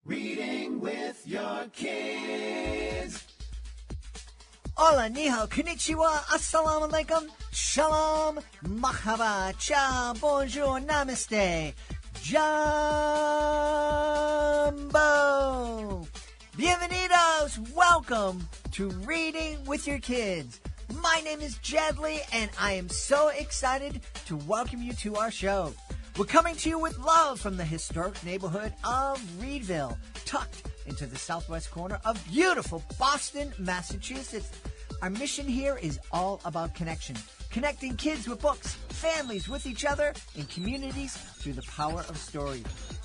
Reading with your kids. Hola, ni hao, konnichiwa, assalamu alaikum, shalom, mahaba, ciao, bonjour, namaste, jumbo. Bienvenidos, welcome to Reading with Your Kids. My name is Jedley, and I am so excited to welcome you to our show. We're coming to you with love from the historic neighborhood of Reedville, tucked into the southwest corner of beautiful Boston, Massachusetts. Our mission here is all about connection, connecting kids with books, families with each other, and communities through the power of story.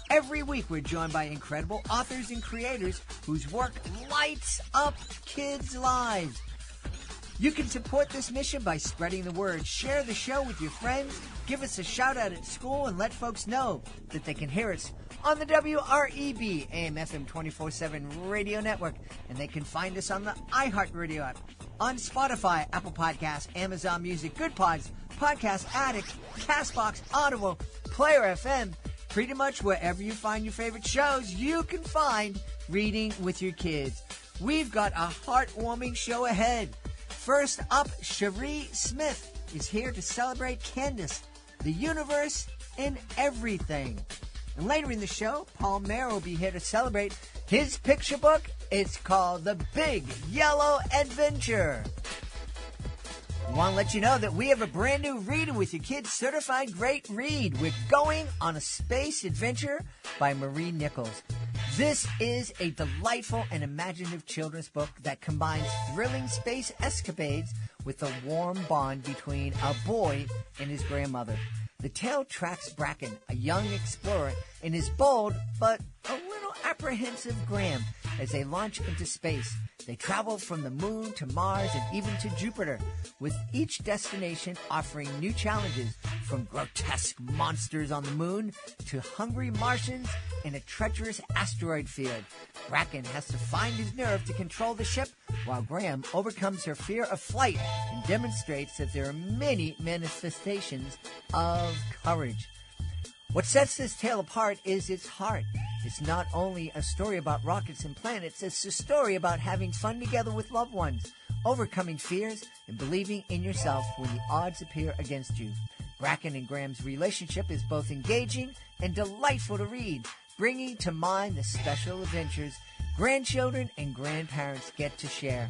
Every week we're joined by incredible authors and creators whose work lights up kids' lives. You can support this mission by spreading the word. Share the show with your friends. Give us a shout out at school and let folks know that they can hear us on the WREB AM FM 24/7 radio network. And they can find us on the iHeartRadio app, on Spotify, Apple Podcasts, Amazon Music, Good Pods, Podcast Addict, CastBox, Audible, Player FM. Pretty much wherever you find your favorite shows, you can find Reading with Your Kids. We've got a heartwarming show ahead. First up, Cherie Smith is here to celebrate Candace, the universe, and everything. And later in the show, Paul Mayer will be here to celebrate his picture book. It's called The Big Yellow Adventure. I want to let you know that we have a brand new Reading with Your Kids certified great read. We're going on a space adventure by Marie Nichols. This is a delightful and imaginative children's book that combines thrilling space escapades with a warm bond between a boy and his grandmother. The tale tracks Bracken, a young explorer, and his bold but a little apprehensive Graham as they launch into space. They travel from the moon to Mars and even to Jupiter, with each destination offering new challenges, from grotesque monsters on the moon to hungry Martians in a treacherous asteroid field. Bracken has to find his nerve to control the ship, while Graham overcomes her fear of flight and demonstrates that there are many manifestations of courage. What sets this tale apart is its heart. It's not only a story about rockets and planets, it's a story about having fun together with loved ones, overcoming fears, and believing in yourself when the odds appear against you. Bracken and Graham's relationship is both engaging and delightful to read, bringing to mind the special adventures grandchildren and grandparents get to share.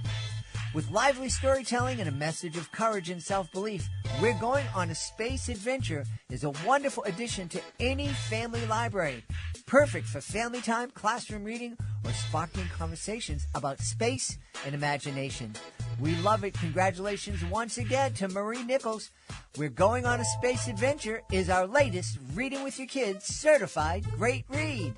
With lively storytelling and a message of courage and self-belief, We're Going on a Space Adventure is a wonderful addition to any family library. Perfect for family time, classroom reading, or sparkling conversations about space and imagination. We love it. Congratulations once again to Marie Nichols. We're Going on a Space Adventure is our latest Reading with Your Kids certified great read.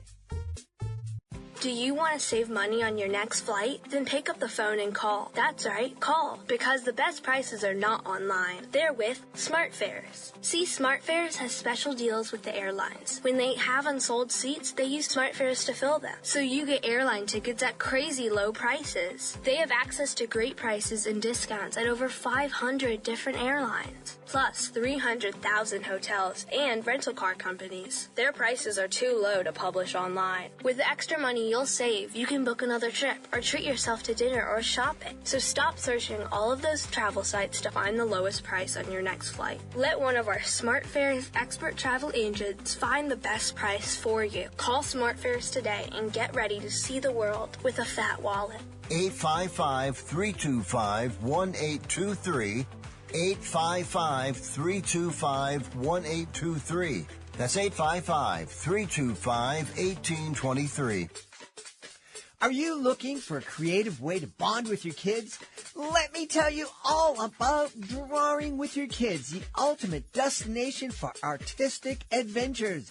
Do you want to save money on your next flight? Then pick up the phone and call. That's right, call. Because the best prices are not online. They're with SmartFares. See, SmartFares has special deals with the airlines. When they have unsold seats, they use SmartFares to fill them. So you get airline tickets at crazy low prices. They have access to great prices and discounts at over 500 different airlines. Plus 300,000 hotels and rental car companies. Their prices are too low to publish online. With the extra money you'll save, you can book another trip or treat yourself to dinner or shopping. So stop searching all of those travel sites to find the lowest price on your next flight. Let one of our SmartFares expert travel agents find the best price for you. Call SmartFares today and get ready to see the world with a fat wallet. 855-325-1823. 855-325-1823. That's 855-325-1823. Are you looking for a creative way to bond with your kids? Let me tell you all about Drawing with Your Kids, the ultimate destination for artistic adventures.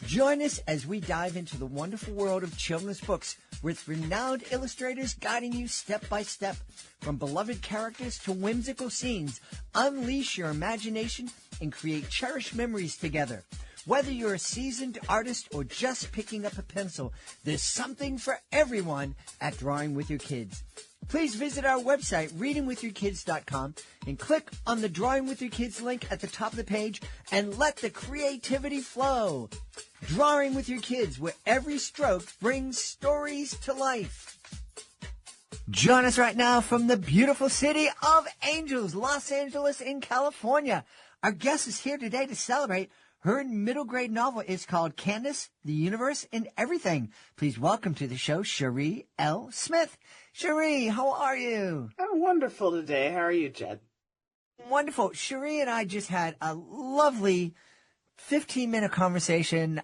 Join us as we dive into the wonderful world of children's books with renowned illustrators guiding you step by step. From beloved characters to whimsical scenes, unleash your imagination and create cherished memories together. Whether you're a seasoned artist or just picking up a pencil, there's something for everyone at Drawing with Your Kids. Please visit our website, readingwithyourkids.com, and click on the Drawing with Your Kids link at the top of the page and let the creativity flow. Drawing with Your Kids, where every stroke brings stories to life. Join us right now from the beautiful city of Angels, Los Angeles in California. Our guest is here today to celebrate. Her middle grade novel is called Candace, the Universe, and Everything. Please welcome to the show, Cherie L. Smith. Cherie, how are you? I'm wonderful today. How are you, Jed? Wonderful. Cherie and I just had a lovely 15-minute conversation,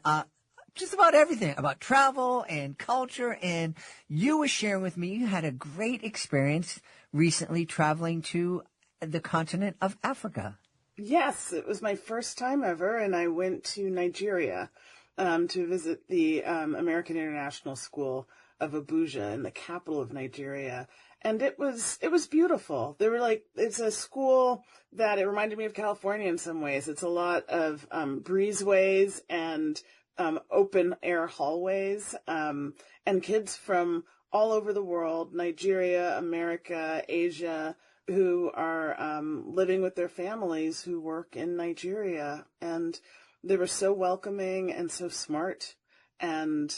just about everything, about travel and culture. And you were sharing with me you had a great experience recently traveling to the continent of Africa. Yes, it was my first time ever, and I went to Nigeria to visit the American International School of Abuja in the capital of Nigeria. And it was beautiful. It's a school that it reminded me of California in some ways. It's a lot of breezeways and open air hallways, and kids from all over the world, Nigeria, America, Asia, who are living with their families who work in Nigeria. And they were so welcoming and so smart. And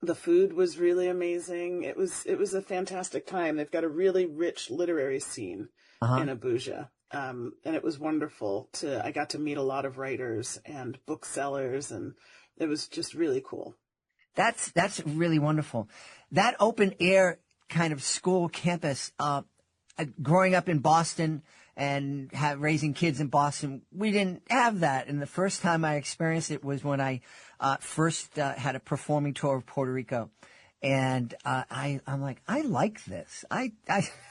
the food was really amazing. It was a fantastic time. They've got a really rich literary scene in Abuja. And it was wonderful I got to meet a lot of writers and booksellers, and it was just really cool. That's really wonderful. That open air kind of school campus, growing up in Boston and raising kids in Boston, we didn't have that. And the first time I experienced it was when I first had a performing tour of Puerto Rico. And I'm like, I like this. I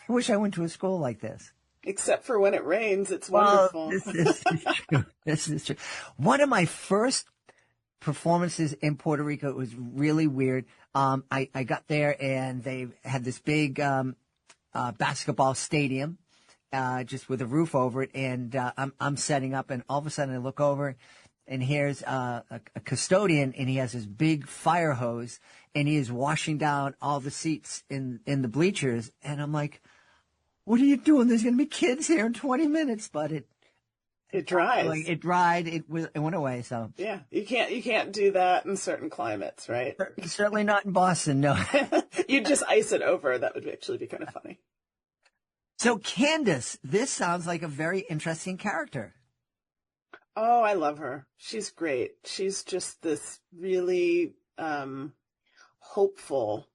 wish I went to a school like this. Except for when it rains, it's wonderful. This is true. This is true. One of my first performances in Puerto Rico was really weird. I got there and they had this big basketball stadium, just with a roof over it. And I'm setting up, and all of a sudden I look over, and here's a custodian, and he has this big fire hose, and he is washing down all the seats in the bleachers. And I'm like, what are you doing? There's going to be kids here in 20 minutes, but it dries. It dried. It went away. So yeah, you can't do that in certain climates, right? Certainly not in Boston. No, you'd just ice it over. That would actually be kind of funny. So Candace, this sounds like a very interesting character. Oh, I love her. She's great. She's just this really hopeful,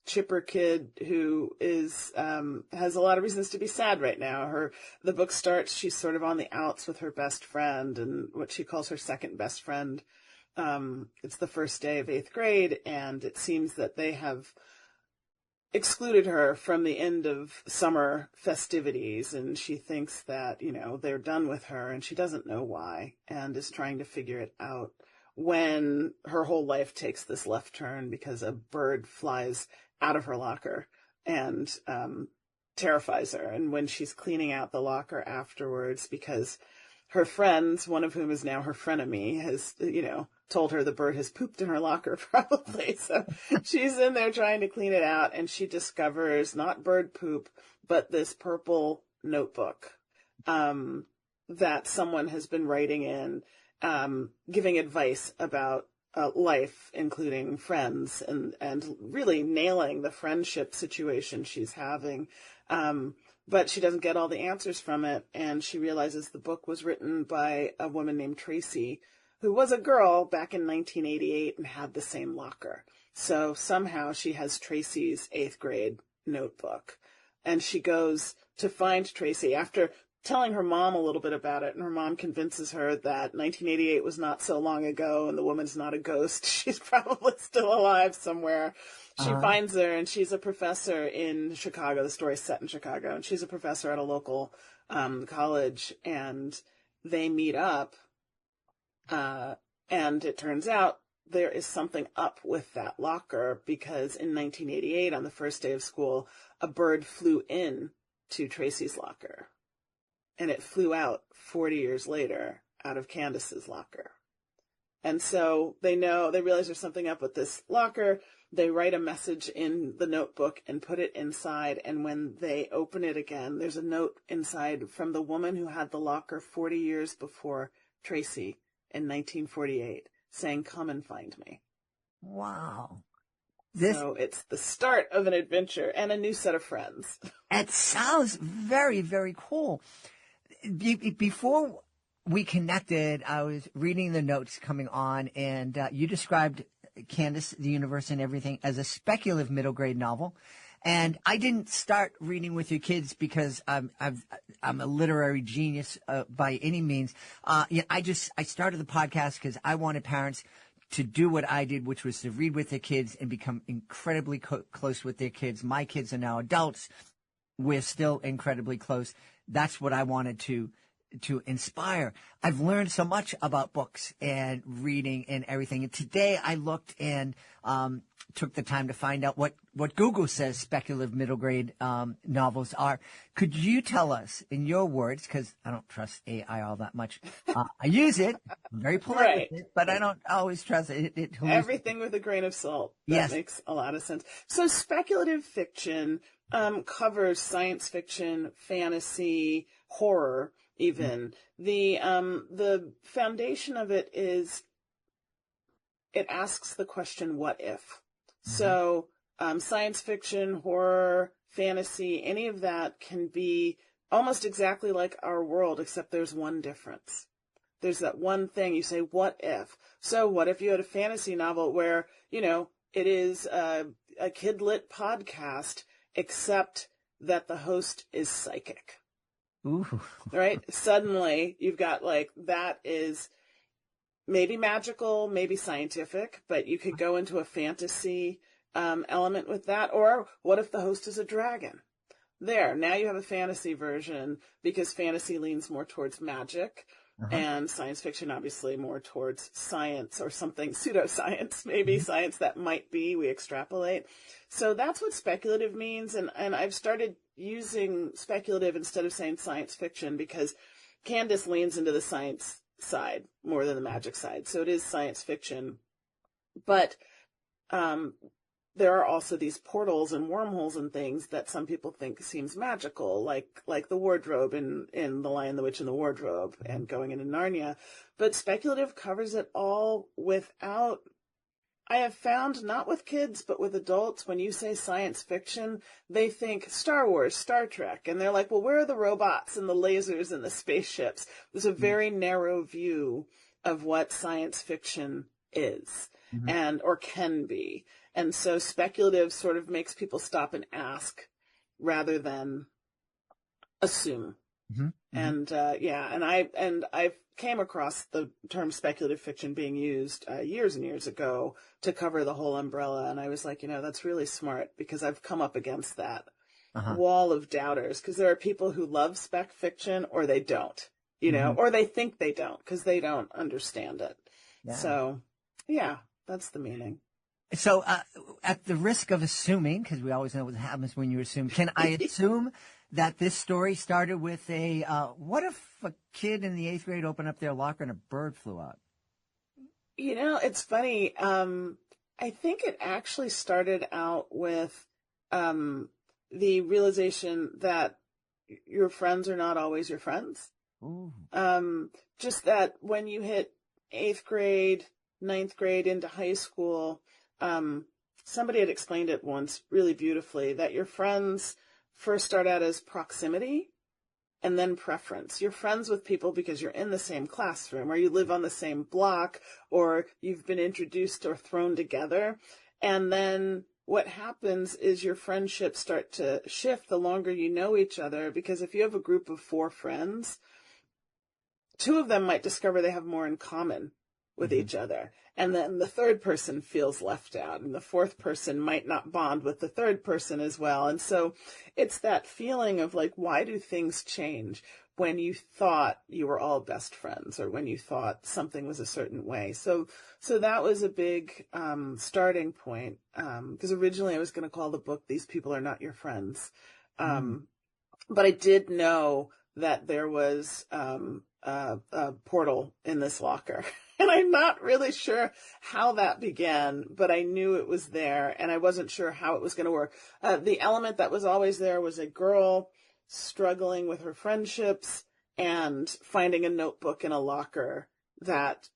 chipper kid who is has a lot of reasons to be sad right now. The book starts, she's sort of on the outs with her best friend, and what she calls her second best friend. It's the first day of 8th grade, and it seems that they have excluded her from the end of summer festivities, and she thinks that, they're done with her, and she doesn't know why, and is trying to figure it out when her whole life takes this left turn because a bird flies out of her locker and terrifies her. And when she's cleaning out the locker afterwards, because her friends, one of whom is now her frenemy, has, told her the bird has pooped in her locker probably. So she's in there trying to clean it out, and she discovers not bird poop, but this purple notebook that someone has been writing in, giving advice about life, including friends, and really nailing the friendship situation she's having. But she doesn't get all the answers from it, and she realizes the book was written by a woman named Tracy, who was a girl back in 1988 and had the same locker. So somehow she has Tracy's 8th grade notebook, and she goes to find Tracy after telling her mom a little bit about it, and her mom convinces her that 1988 was not so long ago and the woman's not a ghost. She's probably still alive somewhere. She finds her, and she's a professor in Chicago. The story's set in Chicago, and she's a professor at a local college, and they meet up, and it turns out there is something up with that locker, because in 1988, on the first day of school, a bird flew in to Tracy's locker. And it flew out 40 years later. out of Candace's locker. And so they realize there's something up with this locker. They write a message in the notebook and put it inside. And when they open it again, there's a note inside from the woman who had the locker 40 years before Tracy in 1948 saying, "Come and find me." Wow. So it's the start of an adventure and a new set of friends. It sounds very, very cool. Before we connected, I was reading the notes coming on, and you described Candace, the Universe, and Everything as a speculative middle grade novel. And I didn't start reading with your kids because I'm a literary genius by any means. I started the podcast because I wanted parents to do what I did, which was to read with their kids and become incredibly close with their kids. My kids are now adults. We're still incredibly close. That's what I wanted to inspire. I've learned so much about books and reading and everything. And today I looked and took the time to find out what Google says speculative middle grade novels are. Could you tell us, in your words, because I don't trust AI all that much. I use it. I'm very polite Right. with it, but I don't always trust it. Everything with a grain of salt. That makes a lot of sense. So speculative fiction covers science fiction, fantasy, horror, even. The foundation of it is it asks the question, what if? So science fiction, horror, fantasy, any of that can be almost exactly like our world, except there's one difference. There's that one thing you say, what if? So what if you had a fantasy novel where, it is a kid-lit podcast, except that the host is psychic. Ooh. Right? Suddenly you've got that is maybe magical, maybe scientific, but you could go into a fantasy element with that. Or what if the host is a dragon? Now you have a fantasy version, because fantasy leans more towards magic and science fiction obviously more towards science or something, pseudoscience, maybe science that might be, we extrapolate. So that's what speculative means. And I've started using speculative instead of saying science fiction, because Candace leans into the science side more than the magic side. So it is science fiction. But there are also these portals and wormholes and things that some people think seems magical, like the wardrobe in The Lion, the Witch, and the Wardrobe, and going into Narnia. But speculative covers it all without, I have found, not with kids, but with adults, when you say science fiction, they think Star Wars, Star Trek, and they're like, well, where are the robots and the lasers and the spaceships? There's a very narrow view of what science fiction is or can be. And so speculative sort of makes people stop and ask rather than assume. And I came across the term speculative fiction being used years and years ago to cover the whole umbrella. And I was like, that's really smart, because I've come up against that wall of doubters, because there are people who love spec fiction or they don't, or they think they don't because they don't understand it. Yeah. So, that's the meaning. So, at the risk of assuming, because we always know what happens when you assume, can I assume that this story started with what if a kid in the 8th grade opened up their locker and a bird flew out? It's funny. I think it actually started out with the realization that your friends are not always your friends. Ooh. Just that when you hit 8th grade, 9th grade into high school, somebody had explained it once really beautifully, that your friends first start out as proximity and then preference. You're friends with people because you're in the same classroom, or you live on the same block, or you've been introduced or thrown together. And then what happens is your friendships start to shift the longer you know each other, because if you have a group of 4 friends, 2 of them might discover they have more in common with each other. And then the 3rd person feels left out, and the 4th person might not bond with the 3rd person as well. And so it's that feeling of why do things change when you thought you were all best friends, or when you thought something was a certain way. So that was a big starting point, because originally I was going to call the book "These People Are Not Your Friends." But I did know that there was a portal in this locker. And I'm not really sure how that began, but I knew it was there, and I wasn't sure how it was going to work. The element that was always there was a girl struggling with her friendships and finding a notebook in a locker that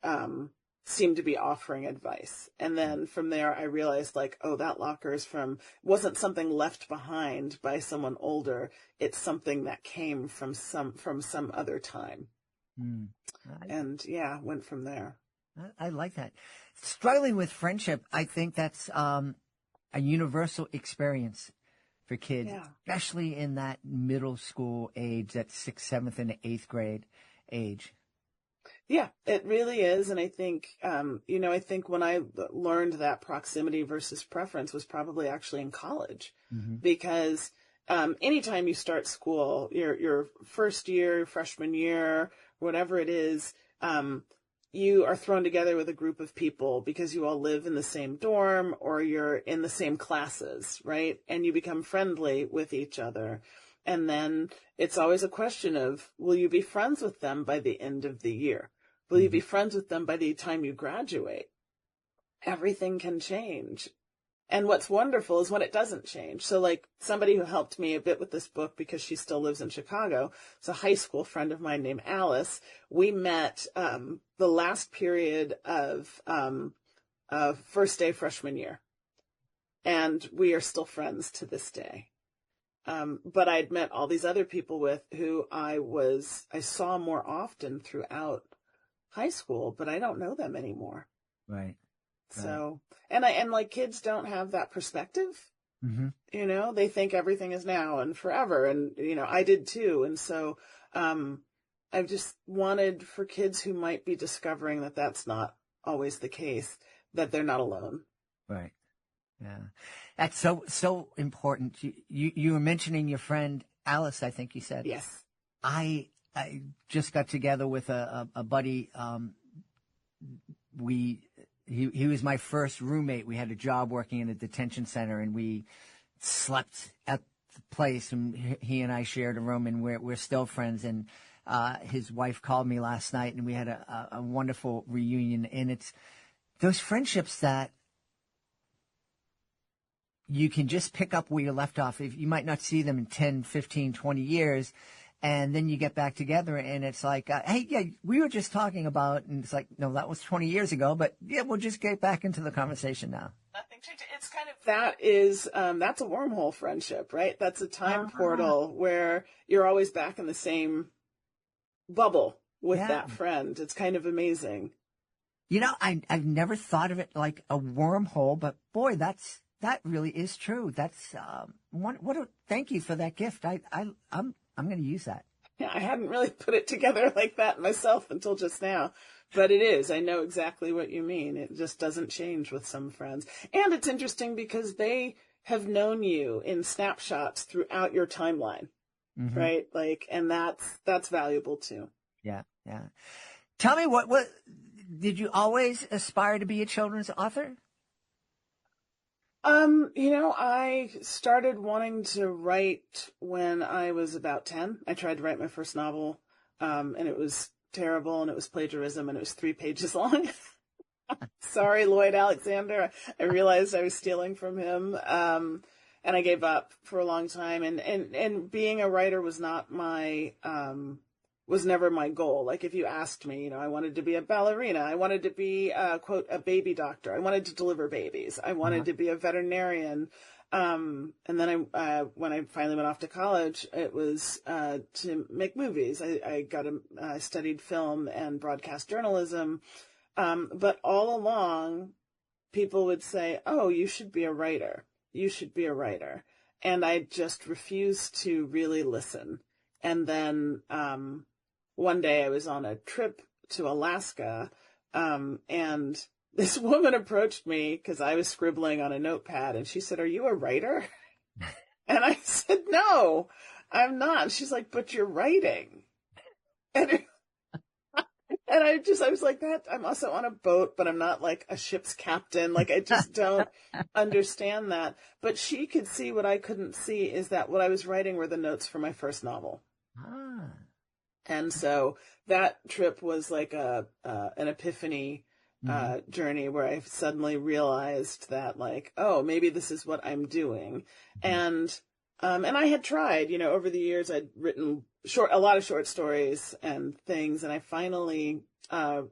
seemed to be offering advice. And then from there, I realized, like, oh, that locker wasn't something left behind by someone older. It's something that came from some other time. And yeah, went from there. I like that. Struggling with friendship, I think that's a universal experience for kids, especially in that middle school age, that 6th, 7th, and 8th grade age. Yeah, it really is. And I think, I think when I learned that proximity versus preference was probably actually in college, because anytime you start school, your first year, freshman year, whatever it is, you are thrown together with a group of people because you all live in the same dorm or you're in the same classes, right? And you become friendly with each other. And then it's always a question of, will you be friends with them by the end of the year? Will you be friends with them by the time you graduate? Everything can change. And what's wonderful is when it doesn't change. So like somebody who helped me a bit with this book because she still lives in Chicago, it's a high school friend of mine named Alice. We met the last period of first day freshman year. And we are still friends to this day. But I'd met all these other people with who I saw more often throughout high school, but I don't know them anymore. Right. So, and like kids don't have that perspective, they think everything is now and forever. And, I did too. And so, I've just wanted for kids who might be discovering that that's not always the case, that they're not alone. Right. Yeah. That's so important. You were mentioning your friend Alice, I think you said. Yes. I just got together with a buddy. He was my first roommate. We had a job working in a detention center, and we slept at the place, and he and I shared a room, and we're still friends. And his wife called me last night, and we had a wonderful reunion. And it's those friendships that you can just pick up where you left off. If you might not see them in 10, 15, 20 years, and then you get back together, and it's like, hey, yeah, we were just talking about, and it's like, no, that was 20 years ago, but yeah, we'll just get back into the conversation now. Nothing changed. It's kind of, that's a wormhole friendship, right? That's a time portal where you're always back in the same bubble with that friend. It's kind of amazing. I've never thought of it like a wormhole, but boy, that really is true. That's, thank you for that gift. I'm going to use that. Yeah, I hadn't really put it together like that myself until just now, but it is. I know exactly what you mean. It just doesn't change with some friends. And it's interesting because they have known you in snapshots throughout your timeline, right? Like, and that's valuable too. Yeah. Yeah. Tell me what did you always aspire to be a children's author? I started wanting to write when I was about 10. I tried to write my first novel, and it was terrible, and it was plagiarism, and it was 3 pages long. Sorry, Lloyd Alexander. I realized I was stealing from him, and I gave up for a long time. And being a writer was not was never my goal. Like if you asked me, I wanted to be a ballerina. I wanted to be, quote, a baby doctor. I wanted to deliver babies. I wanted to be a veterinarian. And then when I finally went off to college, it was, to make movies. I studied film and broadcast journalism. But all along people would say, oh, you should be a writer. You should be a writer. And I just refused to really listen. And then, one day I was on a trip to Alaska, and this woman approached me because I was scribbling on a notepad, and she said, "Are you a writer?" And I said, "No, I'm not." And she's like, "But you're writing." And I was like, that I'm also on a boat, but I'm not like a ship's captain. Like, I just don't understand that. But she could see what I couldn't see, is that what I was writing were the notes for my first novel. And so that trip was like an epiphany journey where I suddenly realized that, like, oh, maybe this is what I'm doing. And I had tried, over the years, I'd written a lot of short stories and things. And I finally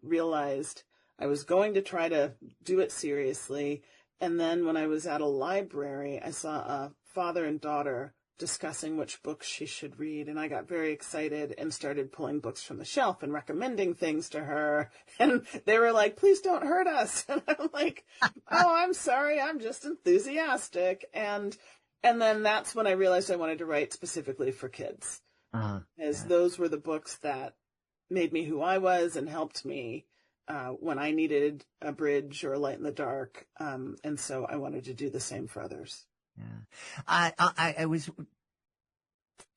realized I was going to try to do it seriously. And then when I was at a library, I saw a father and daughter discussing which books she should read. And I got very excited and started pulling books from the shelf and recommending things to her. And they were like, please don't hurt us. And I'm like, oh, I'm sorry. I'm just enthusiastic. And then that's when I realized I wanted to write specifically for kids. Those were the books that made me who I was and helped me when I needed a bridge or a light in the dark. And so I wanted to do the same for others. Yeah. I was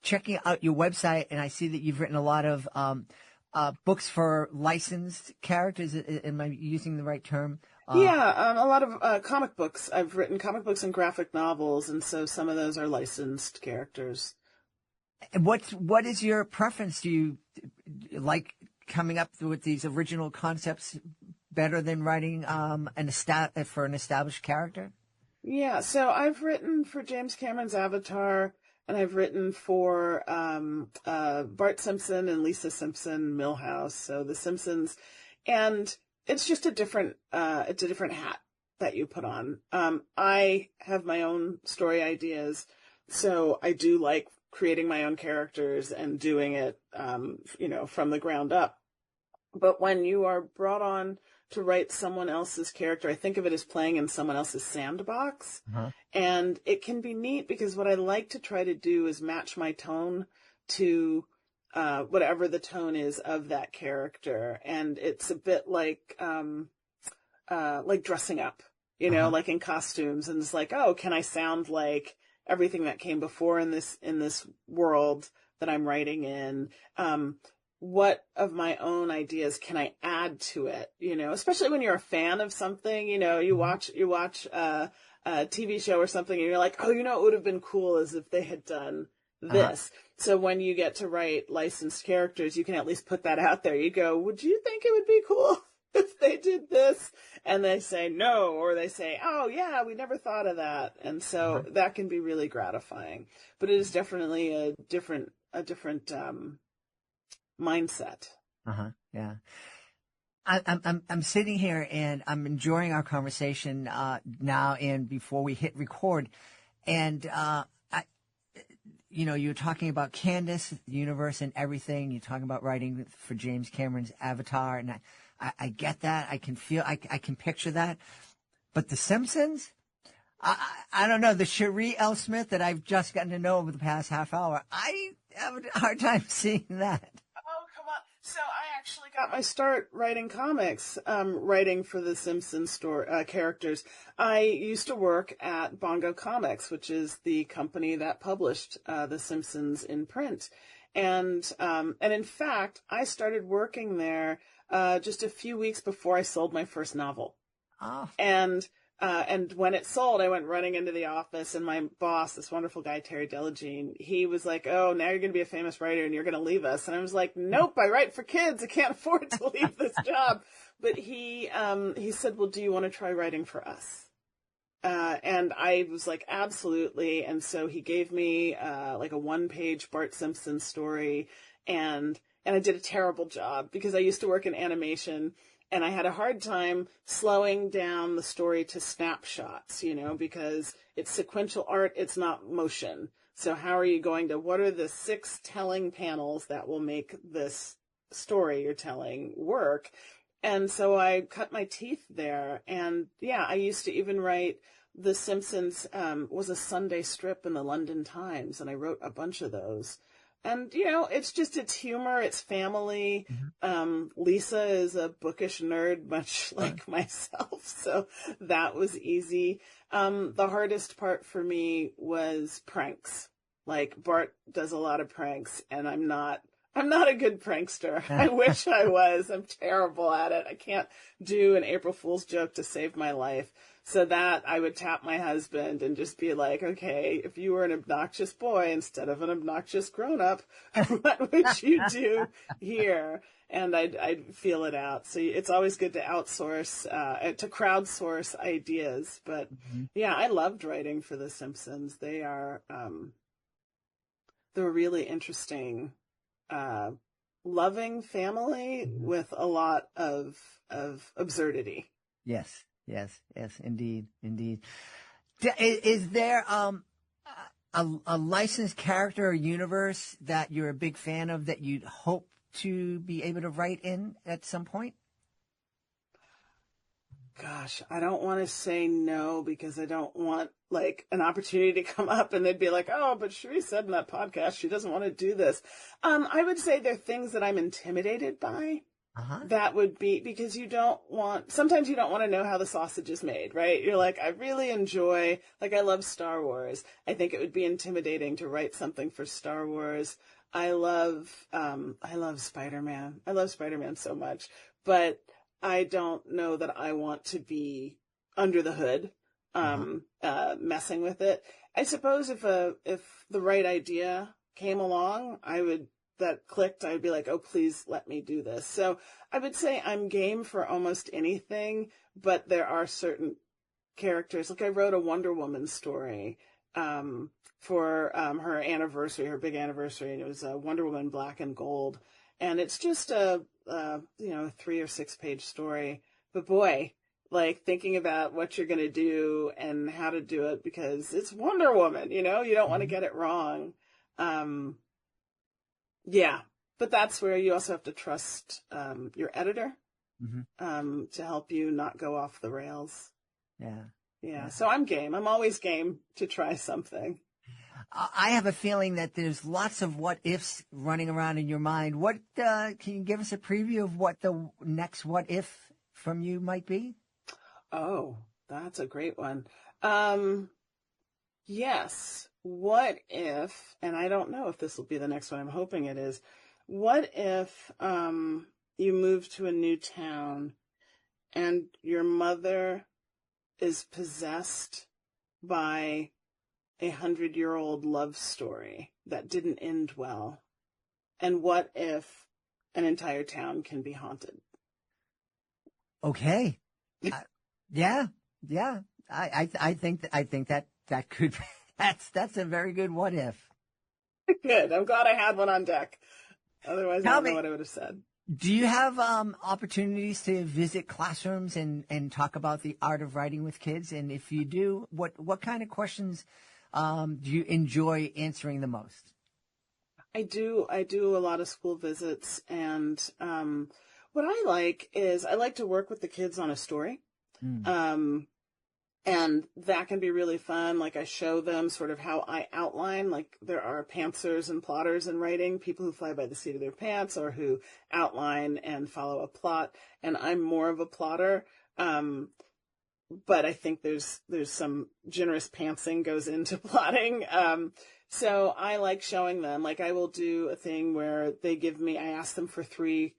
checking out your website, and I see that you've written a lot of books for licensed characters. Am I using the right term? A lot of comic books. I've written comic books and graphic novels, and so some of those are licensed characters. And what is your preference? Do you like coming up with these original concepts better than writing for an established character? Yeah, so I've written for James Cameron's Avatar, and I've written for Bart Simpson and Lisa Simpson, Millhouse, so The Simpsons, and it's just a different hat that you put on. I have my own story ideas, so I do like creating my own characters and doing it, from the ground up. But when you are brought on to write someone else's character, I think of it as playing in someone else's sandbox. And it can be neat because what I like to try to do is match my tone to whatever the tone is of that character. And it's a bit like dressing up, like in costumes. And it's like, oh, can I sound like everything that came before in this world that I'm writing in? What of my own ideas can I add to it? Especially when you're a fan of something, you watch a TV show or something and you're like, oh, it would have been cool as if they had done this. So when you get to write licensed characters, you can at least put that out there. You go, would you think it would be cool if they did this? And they say no, or they say, oh yeah, we never thought of that. And so that can be really gratifying, but it is definitely a different mindset. Yeah. I'm sitting here and I'm enjoying our conversation now and before we hit record, and you're talking about Candace, the universe, and everything. You're talking about writing for James Cameron's Avatar, and I get that. I can feel, I can picture that. But The Simpsons, I don't know. The Cherie L. Smith that I've just gotten to know over the past half hour, I have a hard time seeing that. Oh, come on. So I actually got my start writing comics, writing for the Simpsons characters. I used to work at Bongo Comics, which is the company that published the Simpsons in print. And in fact, I started working there just a few weeks before I sold my first novel. Oh. And when it sold, I went running into the office, and my boss, this wonderful guy, Terry Delagine, he was like, oh, now you're going to be a famous writer and you're going to leave us. And I was like, nope, I write for kids. I can't afford to leave this job. But he said, well, do you want to try writing for us? And I was like, absolutely. And so he gave me like a 1-page Bart Simpson story, and I did a terrible job because I used to work in animation, and I had a hard time slowing down the story to snapshots, because it's sequential art, it's not motion. So how are you what are the 6 telling panels that will make this story you're telling work? And so I cut my teeth there. And yeah, I used to even write The Simpsons, was a Sunday strip in the London Times, and I wrote a bunch of those. And, it's humor, it's family. Lisa is a bookish nerd, much like myself, so that was easy. The hardest part for me was pranks. Like, Bart does a lot of pranks, and I'm not I'm not a good prankster. I wish I was. I'm terrible at it. I can't do an April Fool's joke to save my life. So that I would tap my husband and just be like, okay, if you were an obnoxious boy instead of an obnoxious grown-up, what would you do here? And I'd feel it out. So it's always good to outsource, to crowdsource ideas. But yeah, I loved writing for The Simpsons. They're really interesting, loving family with a lot of absurdity. Yes, indeed. Is there a licensed character or universe that you're a big fan of that you'd hope to be able to write in at some point? Gosh, I don't want to say no because I don't want like an opportunity to come up and they'd be like, oh, but Cherie said in that podcast she doesn't want to do this. I would say there are things that I'm intimidated by. That would be because sometimes you don't want to know how the sausage is made, right? You're like, I really enjoy, like I love Star Wars. I think it would be intimidating to write something for Star Wars. I love Spider-Man. I love Spider-Man so much, but I don't know that I want to be under the hood, messing with it. I suppose if the right idea came along, that clicked, I'd be like, oh, please let me do this. So I would say I'm game for almost anything, but there are certain characters. Like I wrote a Wonder Woman story, for, her anniversary, her big anniversary, and it was Wonder Woman Black and Gold. And it's just a 3 or 6 page story. But boy, like thinking about what you're going to do and how to do it because it's Wonder Woman, you don't want to get it wrong. Yeah, but that's where you also have to trust your editor to help you not go off the rails. Yeah. So I'm game. I'm always game to try something. I have a feeling that there's lots of what ifs running around in your mind. What can you give us a preview of what the next what if from you might be? Oh, that's a great one. Yes. What if, and I don't know if this will be the next one, I'm hoping it is, what if you move to a new town and your mother is possessed by a 100-year-old love story that didn't end well? And what if an entire town can be haunted? Okay. Yeah. I think that could be. That's a very good what if. Good. I'm glad I had one on deck. Otherwise, I don't know what I would have said. Do you have opportunities to visit classrooms and talk about the art of writing with kids? And if you do, what kind of questions do you enjoy answering the most? I do a lot of school visits, and what I like is I like to work with the kids on a story. And that can be really fun. Like I show them sort of how I outline, like there are pantsers and plotters in writing, people who fly by the seat of their pants or who outline and follow a plot. And I'm more of a plotter. But I think there's some generous pantsing goes into plotting. So I like showing them, like I will do a thing where I ask them for three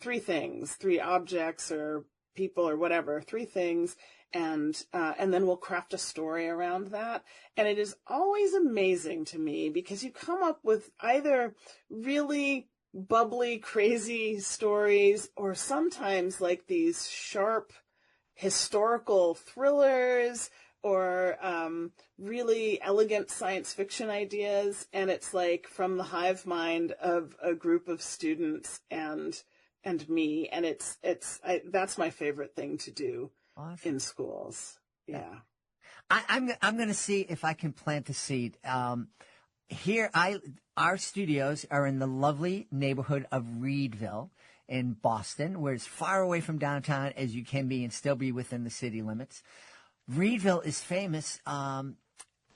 things, 3 objects or people or whatever, 3 things. And then we'll craft a story around that. And it is always amazing to me because you come up with either really bubbly, crazy stories or sometimes like these sharp historical thrillers or really elegant science fiction ideas. And it's like from the hive mind of a group of students and me. And that's my favorite thing to do. Awesome. In schools. Yeah. I'm going to see if I can plant a seed. Our studios are in the lovely neighborhood of Reedville in Boston, where it's far away from downtown as you can be and still be within the city limits. Reedville is famous.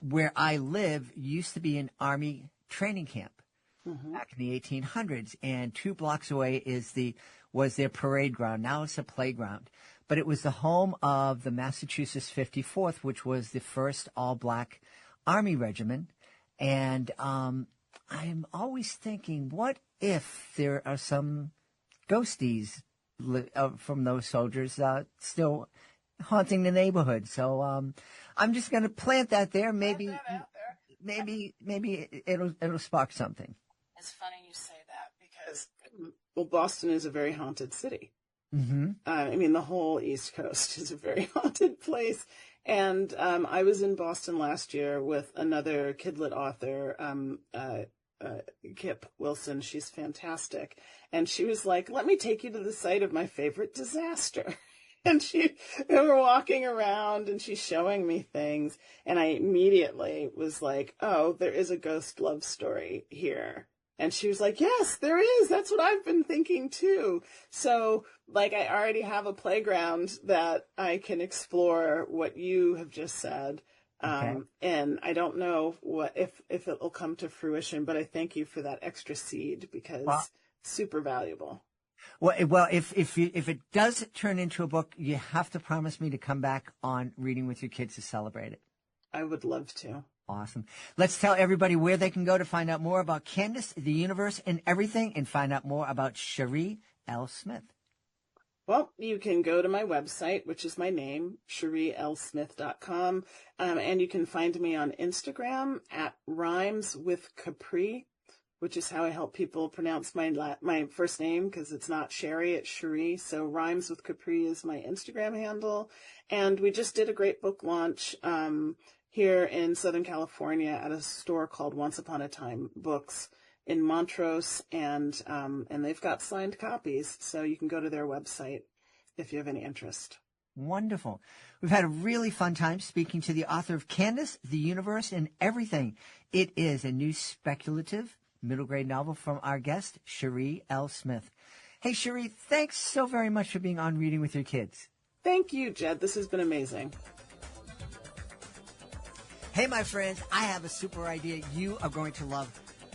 Where I live used to be an Army training camp back in the 1800s, and 2 blocks away was their parade ground. Now it's a playground. But it was the home of the Massachusetts 54th, which was the first all-black Army regiment. And I'm always thinking, what if there are some ghosties from those soldiers still haunting the neighborhood. So I'm just going to plant that there. Maybe it'll spark something. It's funny you say that because, well, Boston is a very haunted city. Mm-hmm. I mean, the whole East Coast is a very haunted place. And I was in Boston last year with another kidlit author, Kip Wilson. She's fantastic. And she was like, let me take you to the site of my favorite disaster. And we were walking around and she's showing me things. And I immediately was like, oh, there is a ghost love story here. And she was like, yes, there is. That's what I've been thinking too. So like, I already have a playground that I can explore what you have just said. Okay. And I don't know if it will come to fruition, but I thank you for that extra seed because super valuable. Well, if it does turn into a book, you have to promise me to come back on Reading with Your Kids to celebrate it. I would love to. Awesome. Let's tell everybody where they can go to find out more about Candace, the universe, and everything, and find out more about Cherie L. Smith. Well, you can go to my website, which is my name, CherieLSmith.com, and you can find me on Instagram at Rhymes with Capri, which is how I help people pronounce my first name, because it's not Sherry, it's Cherie. So Rhymes with Capri is my Instagram handle. And we just did a great book launch here in Southern California at a store called Once Upon a Time Books in Montrose, and they've got signed copies, so you can go to their website if you have any interest. Wonderful. We've had a really fun time speaking to the author of Candace, the Universe, and Everything. It is a new speculative middle grade novel from our guest, Cherie L. Smith. Hey, Cherie, thanks so very much for being on Reading with Your Kids. Thank you, Jed. This has been amazing. Hey, my friends, I have a super idea you are going to love.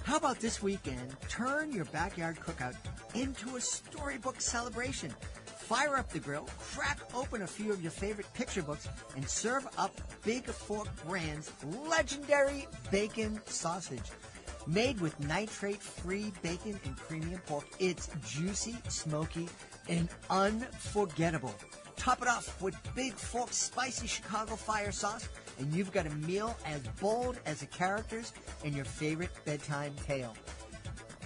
How about this weekend, turn your backyard cookout into a storybook celebration? Fire up the grill, crack open a few of your favorite picture books, and serve up Big Fork Brand's legendary bacon sausage. Made with nitrate-free bacon and premium pork, it's juicy, smoky, and unforgettable. Top it off with Big Fork's spicy Chicago fire sauce, and you've got a meal as bold as the characters in your favorite bedtime tale.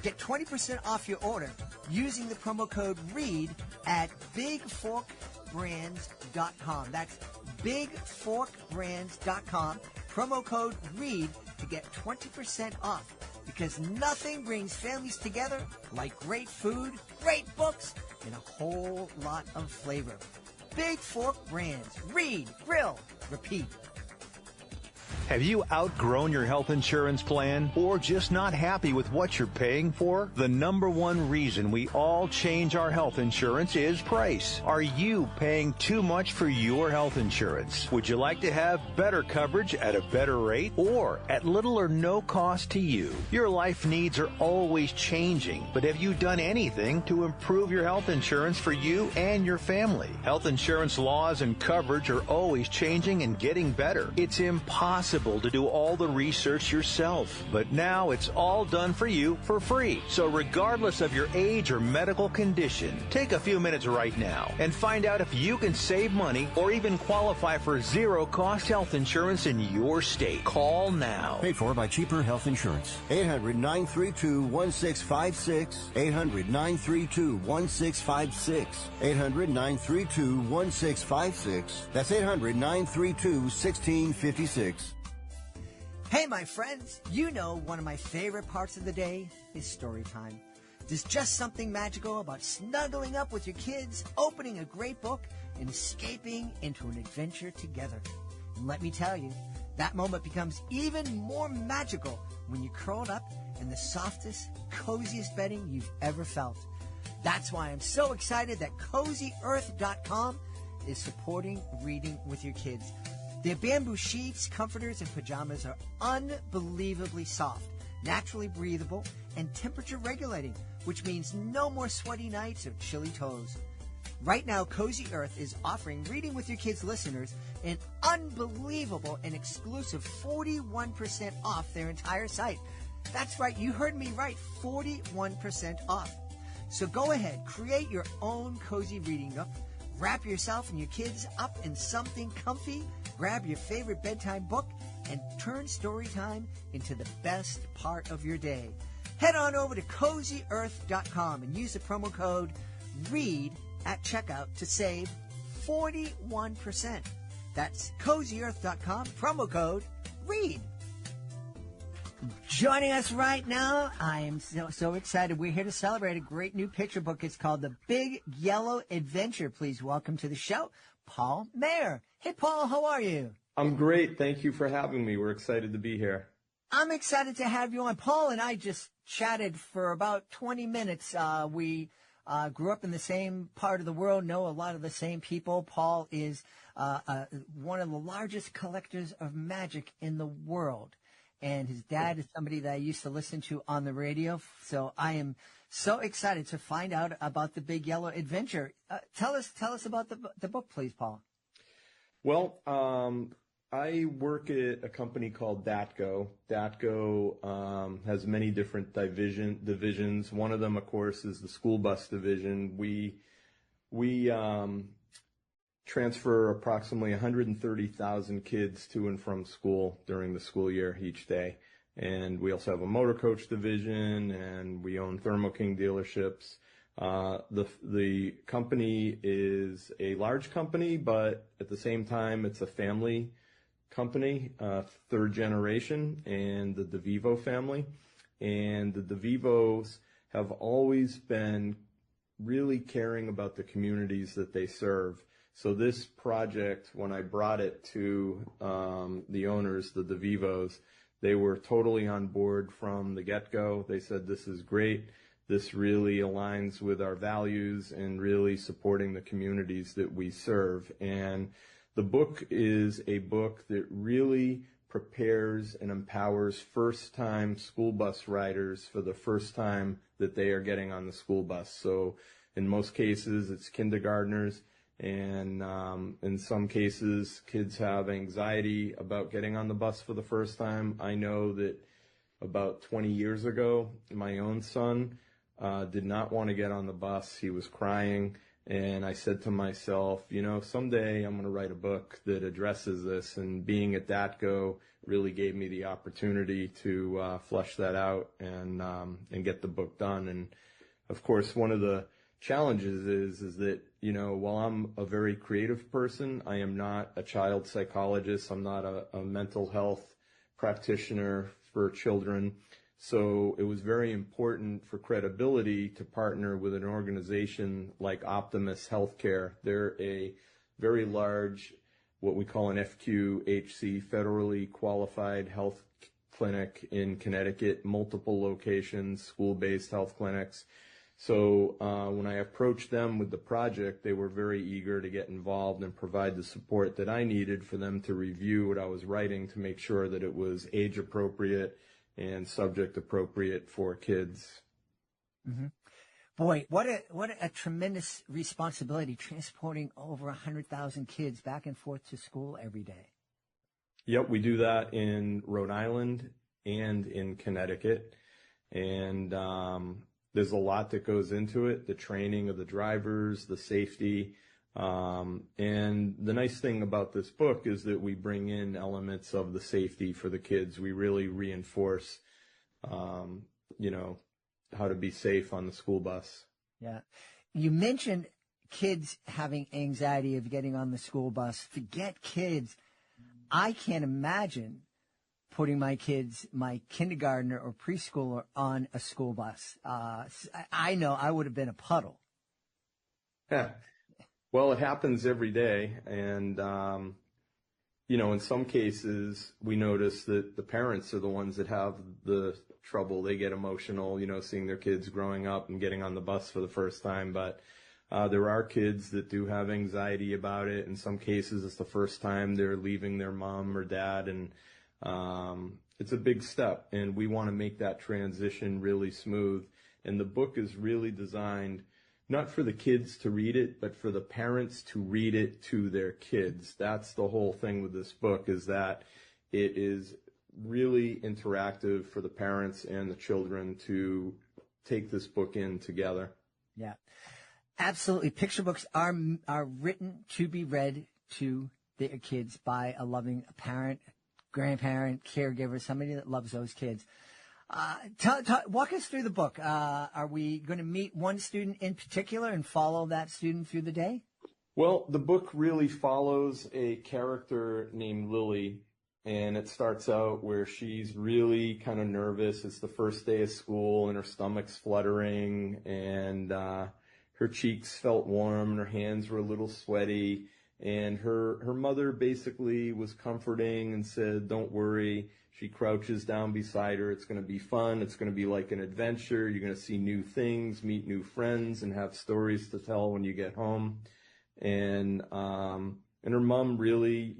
Get 20% off your order using the promo code READ at bigforkbrands.com. That's bigforkbrands.com. Promo code READ to get 20% off, because nothing brings families together like great food, great books, and a whole lot of flavor. Big Fork Brands. Read, grill, repeat. Have you outgrown your health insurance plan or just not happy with what you're paying for? The number one reason we all change our health insurance is price. Are you paying too much for your health insurance? Would you like to have better coverage at a better rate or at little or no cost to you? Your life needs are always changing, but have you done anything to improve your health insurance for you and your family? Health insurance laws and coverage are always changing and getting better. It's impossible to do all the research yourself, but now it's all done for you for free. So regardless of your age or medical condition, take a few minutes right now and find out if you can save money or even qualify for zero-cost health insurance in your state. Call now. Paid for by cheaper health insurance. 800-932-1656. 800-932-1656. 800-932-1656. That's 800-932-1656. Hey, my friends, you know one of my favorite parts of the day is story time. There's just something magical about snuggling up with your kids, opening a great book, and escaping into an adventure together. And let me tell you, that moment becomes even more magical when you're curled up in the softest, coziest bedding you've ever felt. That's why I'm so excited that CozyEarth.com is supporting Reading with Your Kids. Their bamboo sheets, comforters, and pajamas are unbelievably soft, naturally breathable, and temperature regulating, which means no more sweaty nights or chilly toes. Right now, Cozy Earth is offering Reading with Your Kids listeners an unbelievable and exclusive 41% off their entire site. That's right, you heard me right, 41% off. So go ahead, create your own cozy reading nook, wrap yourself and your kids up in something comfy, grab your favorite bedtime book, and turn story time into the best part of your day. Head on over to CozyEarth.com and use the promo code READ at checkout to save 41%. That's CozyEarth.com, promo code READ. Joining us right now, I am so excited. We're here to celebrate a great new picture book. It's called The Big Yellow Adventure. Please welcome to the show, Paul Mayer. Hey, Paul, how are you? I'm great. Thank you for having me. We're excited to be here. I'm excited to have you on. Paul and I just chatted for about 20 minutes. We grew up in the same part of the world, know a lot of the same people. Paul is one of the largest collectors of magic in the world. And his dad is somebody that I used to listen to on the radio. So I am so excited to find out about The Big Yellow Adventure. Tell us about the book, please, Paul. Well, I work at a company called DATCO. DATCO has many different divisions. One of them, of course, is the school bus division. We transfer approximately 130,000 kids to and from school during the school year each day. And we also have a motor coach division, and we own Thermo King dealerships. The company is a large company, but at the same time, it's a family company, third generation, and the DeVivo family. And the DeVivos have always been really caring about the communities that they serve. So this project, when I brought it to the owners, the DeVivos, they were totally on board from the get-go. They said, this is great. This really aligns with our values and really supporting the communities that we serve. And the book is a book that really prepares and empowers first-time school bus riders for the first time that they are getting on the school bus. So in most cases, it's kindergartners. And in some cases, kids have anxiety about getting on the bus for the first time. I know that about 20 years ago, my own son did not want to get on the bus. He was crying. And I said to myself, someday I'm going to write a book that addresses this. And being at DATCO really gave me the opportunity to flesh that out and get the book done. And, of course, one of the challenges is that, while I'm a very creative person, I am not a child psychologist. I'm not a mental health practitioner for children. So it was very important for credibility to partner with an organization like Optimus Healthcare. They're a very large, what we call an FQHC, federally qualified health clinic in Connecticut, multiple locations, school-based health clinics. So when I approached them with the project, they were very eager to get involved and provide the support that I needed for them to review what I was writing to make sure that it was age appropriate and subject appropriate for kids. Mm-hmm. Boy, what a tremendous responsibility, transporting over 100,000 kids back and forth to school every day. Yep, we do that in Rhode Island and in Connecticut. And there's a lot that goes into it, the training of the drivers, the safety. And the nice thing about this book is that we bring in elements of the safety for the kids. We really reinforce, how to be safe on the school bus. Yeah. You mentioned kids having anxiety of getting on the school bus. Forget kids. I can't imagine putting my kindergartner or preschooler on a school bus. I know I would have been a puddle. Yeah. Well, it happens every day. And, in some cases, we notice that the parents are the ones that have the trouble. They get emotional, seeing their kids growing up and getting on the bus for the first time. But there are kids that do have anxiety about it. In some cases, it's the first time they're leaving their mom or dad. And it's a big step. And we want to make that transition really smooth. And the book is really designed not for the kids to read it, but for the parents to read it to their kids. That's the whole thing with this book, is that it is really interactive for the parents and the children to take this book in together. Yeah, absolutely. Picture books are written to be read to their kids by a loving parent, grandparent, caregiver, somebody that loves those kids. Walk us through the book. Are we going to meet one student in particular and follow that student through the day? Well, the book really follows a character named Lily, and it starts out where she's really kind of nervous. It's the first day of school, and her stomach's fluttering, and her cheeks felt warm, and her hands were a little sweaty. And her mother basically was comforting and said, "Don't worry." She crouches down beside her. It's going to be fun. It's going to be like an adventure. You're going to see new things, meet new friends, and have stories to tell when you get home. And her mom really,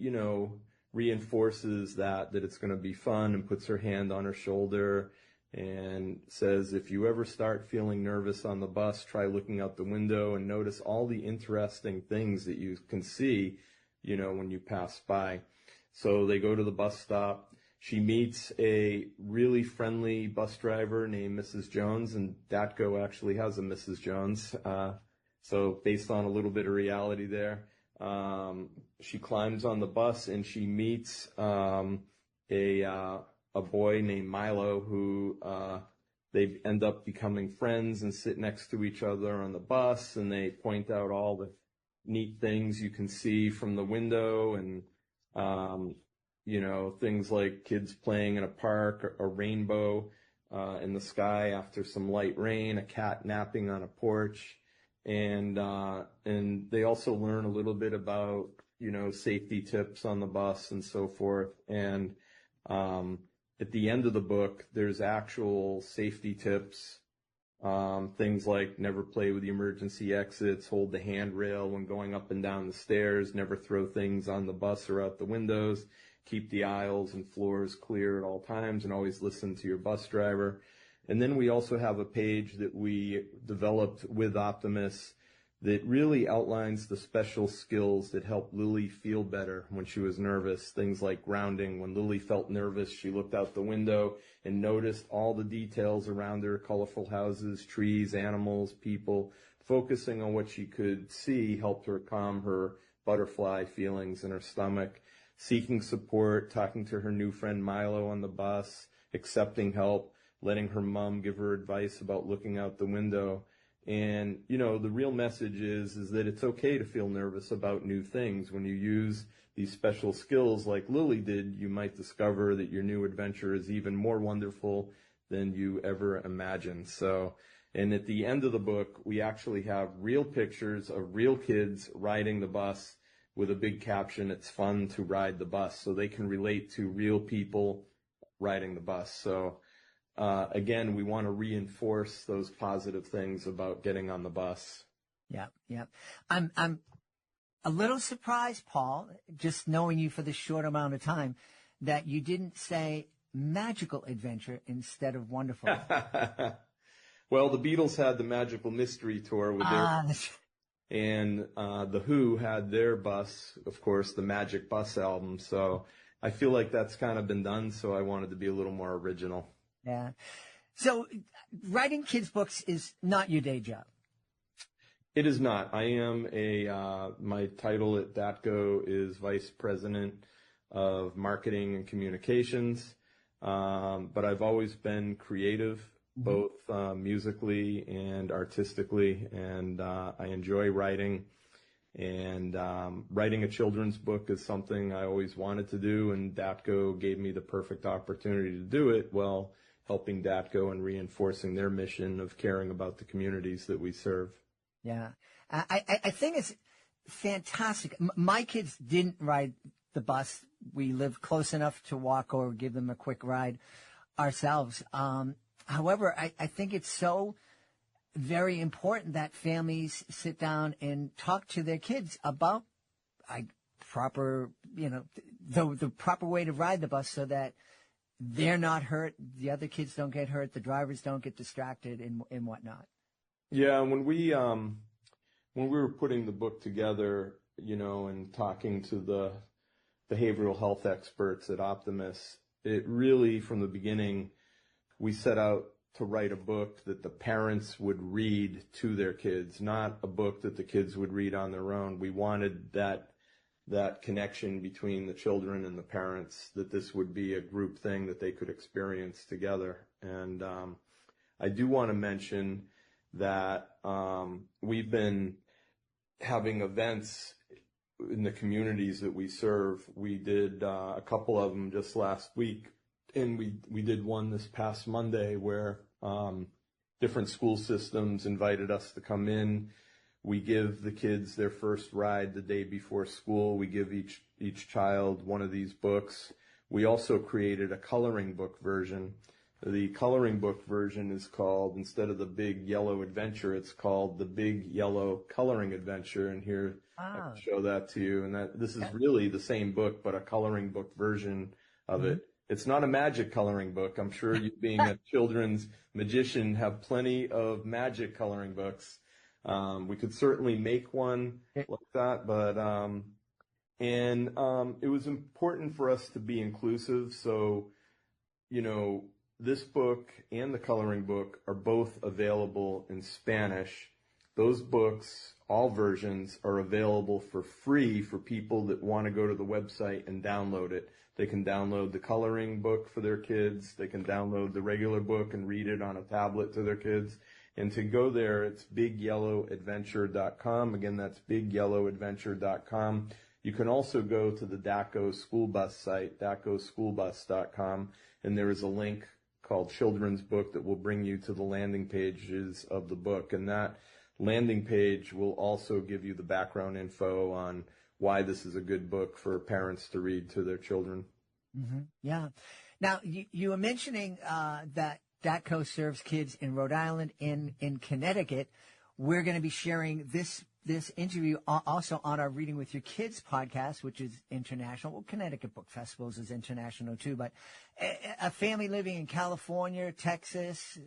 reinforces that it's going to be fun, and puts her hand on her shoulder and says, if you ever start feeling nervous on the bus, try looking out the window and notice all the interesting things that you can see, when you pass by. So they go to the bus stop. She meets a really friendly bus driver named Mrs. Jones, and Datco actually has a Mrs. Jones. So based on a little bit of reality there, she climbs on the bus and she meets a boy named Milo who they end up becoming friends and sit next to each other on the bus, and they point out all the neat things you can see from the window, and things like kids playing in a park, a rainbow in the sky after some light rain, a cat napping on a porch. And they also learn a little bit about, safety tips on the bus and so forth. And at the end of the book, there's actual safety tips, things like never play with the emergency exits, hold the handrail when going up and down the stairs, never throw things on the bus or out the windows, keep the aisles and floors clear at all times, and always listen to your bus driver. And then we also have a page that we developed with Optimus that really outlines the special skills that help Lily feel better when she was nervous. Things like grounding. When Lily felt nervous, she looked out the window and noticed all the details around her, colorful houses, trees, animals, people. Focusing on what she could see helped her calm her butterfly feelings in her stomach. Seeking support, talking to her new friend Milo on the bus, accepting help, letting her mom give her advice about looking out the window. And, the real message is that it's okay to feel nervous about new things. When you use these special skills like Lily did, you might discover that your new adventure is even more wonderful than you ever imagined. So, and at the end of the book, we actually have real pictures of real kids riding the bus with a big caption, "It's fun to ride the bus," so they can relate to real people riding the bus. So, again, we want to reinforce those positive things about getting on the bus. Yeah. I'm a little surprised, Paul, just knowing you for this short amount of time, that you didn't say magical adventure instead of wonderful. Well, the Beatles had the Magical Mystery Tour with their, and the Who had their bus, of course, the Magic Bus album. So I feel like that's kind of been done. So I wanted to be a little more original. Yeah. So writing kids' books is not your day job. It is not. I am my title at Datco is Vice President of Marketing and Communications. But I've always been creative, both musically and artistically. And I enjoy writing. And writing a children's book is something I always wanted to do. And Datco gave me the perfect opportunity to do it. Well, helping Datco and reinforcing their mission of caring about the communities that we serve. Yeah. I think it's fantastic. My kids didn't ride the bus. We live close enough to walk or give them a quick ride ourselves. However, I think it's so very important that families sit down and talk to their kids about proper, the proper way to ride the bus so that they're not hurt, the other kids don't get hurt, the drivers don't get distracted and whatnot. Yeah, when we were putting the book together, and talking to the behavioral health experts at Optimus, it really, from the beginning, we set out to write a book that the parents would read to their kids, not a book that the kids would read on their own. We wanted that connection between the children and the parents, that this would be a group thing that they could experience together. And I do want to mention that we've been having events in the communities that we serve. We did a couple of them just last week, and we did one this past Monday where different school systems invited us to come in. We give the kids their first ride the day before school. We give each child one of these books. We also created a coloring book version. The coloring book version is called, instead of the Big Yellow Adventure, it's called the Big Yellow Coloring Adventure. And here, I can show that to you. And this is really the same book, but a coloring book version of it. It's not a magic coloring book. I'm sure you, being a children's magician, have plenty of magic coloring books. We could certainly make one like that, but it was important for us to be inclusive. So, this book and the coloring book are both available in Spanish. Those books, all versions, are available for free for people that want to go to the website and download it. They can download the coloring book for their kids. They can download the regular book and read it on a tablet to their kids. And to go there, it's bigyellowadventure.com. Again, that's bigyellowadventure.com. You can also go to the DACO school bus site, dacoschoolbus.com, and there is a link called Children's Book that will bring you to the landing pages of the book. And that landing page will also give you the background info on why this is a good book for parents to read to their children. Mm-hmm. Yeah. Now, you were mentioning that DATCO serves kids in Rhode Island, in Connecticut. We're going to be sharing this interview also on our Reading with Your Kids podcast, which is international. Well, Connecticut Book Festivals is international too, but a family living in California, Texas,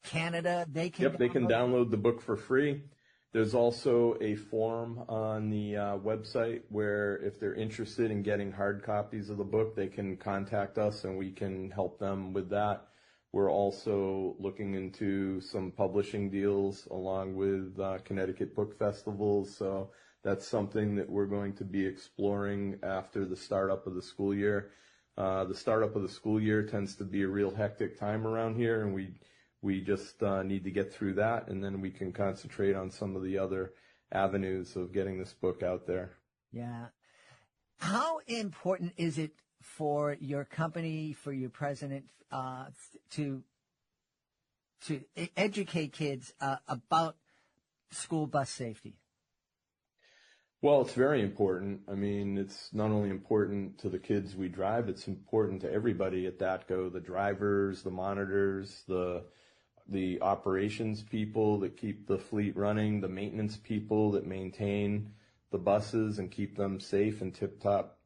Canada, they can download the book for free. There's also a form on the website where, if they're interested in getting hard copies of the book, they can contact us and we can help them with that. We're also looking into some publishing deals along with Connecticut Book Festivals. So that's something that we're going to be exploring after the startup of the school year. The startup of the school year tends to be a real hectic time around here, and we just need to get through that, and then we can concentrate on some of the other avenues of getting this book out there. Yeah. How important is it for your company, for your president, to educate kids about school bus safety? Well, it's very important. I mean, it's not only important to the kids we drive, it's important to everybody at DATCO, the drivers, the monitors, the operations people that keep the fleet running, the maintenance people that maintain the buses and keep them safe and tip-top,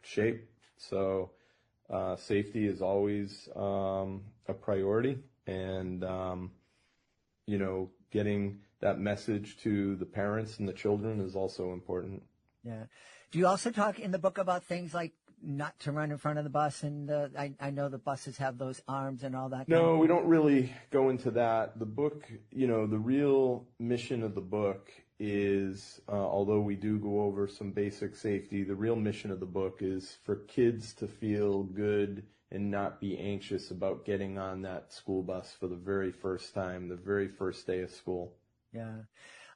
shape. So safety is always a priority, and getting that message to the parents and the children is also important. Yeah. Do you also talk in the book about things like not to run in front of the bus, and I know the buses have those arms and all that? No, we don't really go into that. The book, the real mission of the book is, although we do go over some basic safety, the real mission of the book is for kids to feel good and not be anxious about getting on that school bus for the very first time, the very first day of school. Yeah.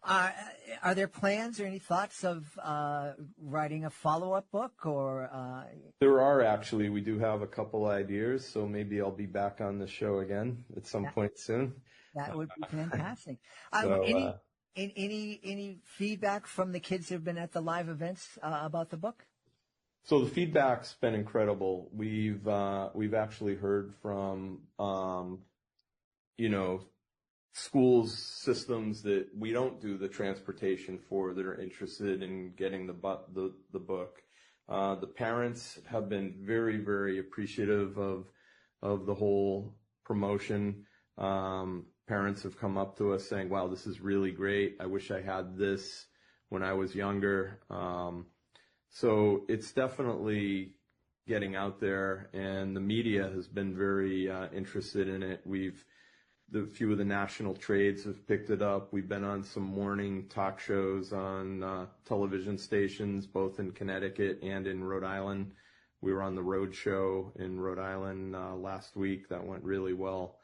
Are there plans or any thoughts of writing a follow-up book, or? There are, actually. We do have a couple ideas, so maybe I'll be back on the show again at some point soon. That would be fantastic. So, any feedback from the kids who've been at the live events about the book? So the feedback's been incredible. We've actually heard from schools, systems that we don't do the transportation for, that are interested in getting the book. The parents have been very, very appreciative of the whole promotion. Parents have come up to us saying, wow, this is really great. I wish I had this when I was younger. So it's definitely getting out there, and the media has been very interested in it. The few of the national trades have picked it up. We've been on some morning talk shows on television stations, both in Connecticut and in Rhode Island. We were on the Road Show in Rhode Island last week. That went really well.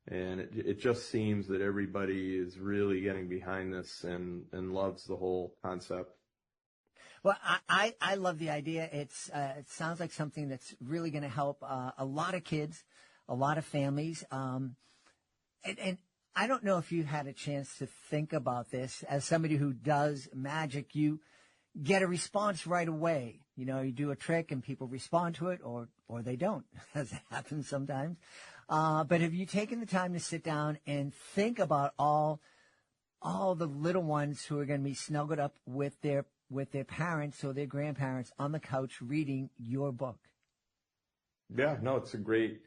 And it just seems that everybody is really getting behind this and loves the whole concept. Well, I love the idea. It sounds like something that's really going to help a lot of kids, a lot of families. And I don't know if you had a chance to think about this. As somebody who does magic, you get a response right away. You know, you do a trick and people respond to it, or they don't, as it happens sometimes. But have you taken the time to sit down and think about all the little ones who are going to be snuggled up with their parents or their grandparents on the couch reading your book? Yeah, no, it's a great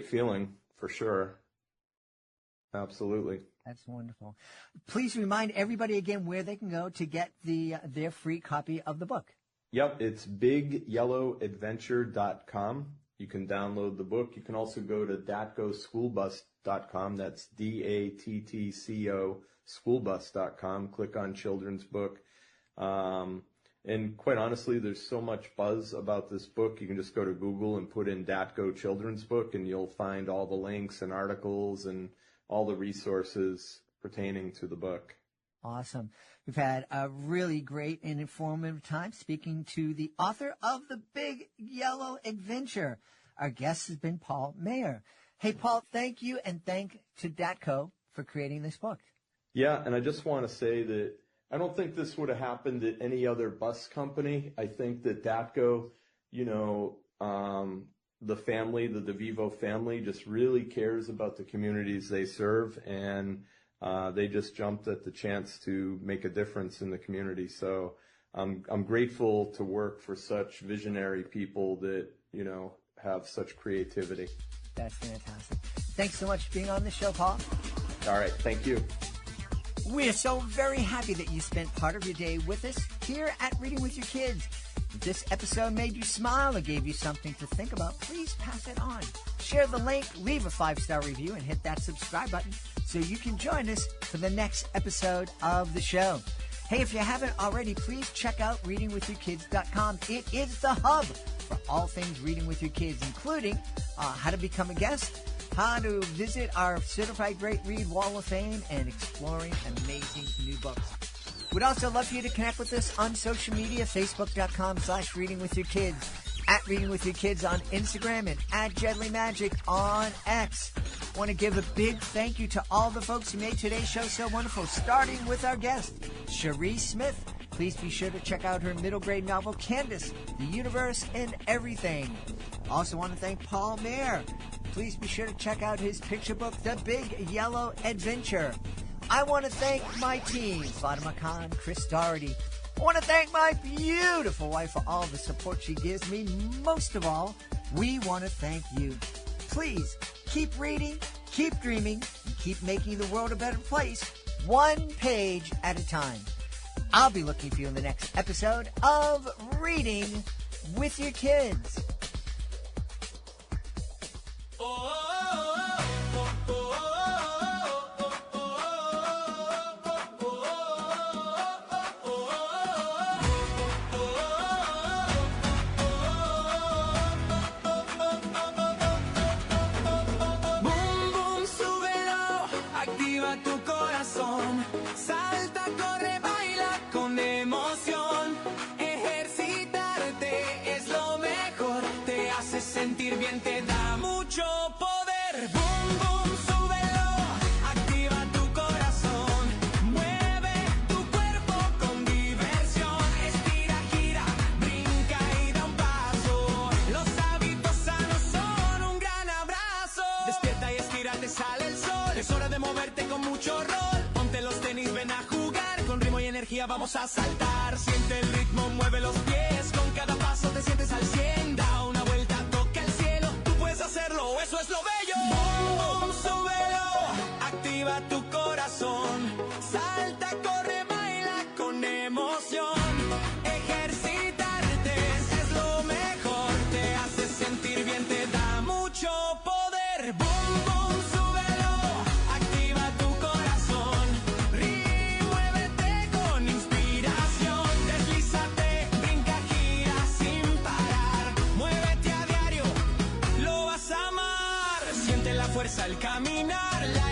feeling for sure. Absolutely. That's wonderful. Please remind everybody again where they can go to get their free copy of the book. Yep, it's bigyellowadventure.com. You can download the book. You can also go to dattgoschoolbus.com. That's DATTCO schoolbus.com. Click on children's book. And quite honestly, there's so much buzz about this book. You can just go to Google and put in DATGO children's book, and you'll find all the links and articles and all the resources pertaining to the book. Awesome. We've had a really great and informative time speaking to the author of The Big Yellow Adventure. Our guest has been Paul Mayer. Hey, Paul, thank you, and thank to DATCO for creating this book. Yeah, and I just want to say that I don't think this would have happened at any other bus company. I think that DATCO, the family, the DeVivo family, just really cares about the communities they serve, and they just jumped at the chance to make a difference in the community. So I'm grateful to work for such visionary people that, have such creativity. That's fantastic. Thanks so much for being on the show, Paul. All right. Thank you. We're so very happy that you spent part of your day with us here at Reading with Your Kids. If this episode made you smile or gave you something to think about, please pass it on. Share the link, leave a 5-star review, and hit that subscribe button so you can join us for the next episode of the show. Hey, if you haven't already, please check out readingwithyourkids.com. It is the hub for all things Reading with Your Kids, including how to become a guest, how to visit our Certified Great Read Wall of Fame, and exploring amazing new books. We'd also love for you to connect with us on social media, facebook.com/readingwithyourkids, at Reading With Your Kids on Instagram, and at JedleyMagic on X. I want to give a big thank you to all the folks who made today's show so wonderful, starting with our guest, Cherie Smith. Please be sure to check out her middle grade novel, Candace, The Universe and Everything. Also want to thank Paul Mayer. Please be sure to check out his picture book, The Big Yellow Adventure. I want to thank my team, Fatima Khan, Chris Doherty. I want to thank my beautiful wife for all the support she gives me. Most of all, we want to thank you. Please keep reading, keep dreaming, and keep making the world a better place, one page at a time. I'll be looking for you in the next episode of Reading with Your Kids. Salta, corre, baila con emoción. Ejercitarte es lo mejor. Te hace sentir bien, te da mucho poder. Boom, boom, súbelo. Activa tu corazón. Mueve tu cuerpo con diversión. Estira, gira, brinca y da un paso. Los hábitos sanos son un gran abrazo. Despierta y estírate, sale el sol. Es hora de moverte con mucho rol. Los tenis, ven a jugar, con ritmo y energía vamos a saltar. Siente el ritmo, mueve los pies, con cada paso te sientes al 100. Da una vuelta, toca el cielo, tú puedes hacerlo, eso es lo bello. Boom, boom, súbelo, activa tu corazón. Salta, corre, baila con emoción. Ejercitarte es lo mejor. fuerza al caminar.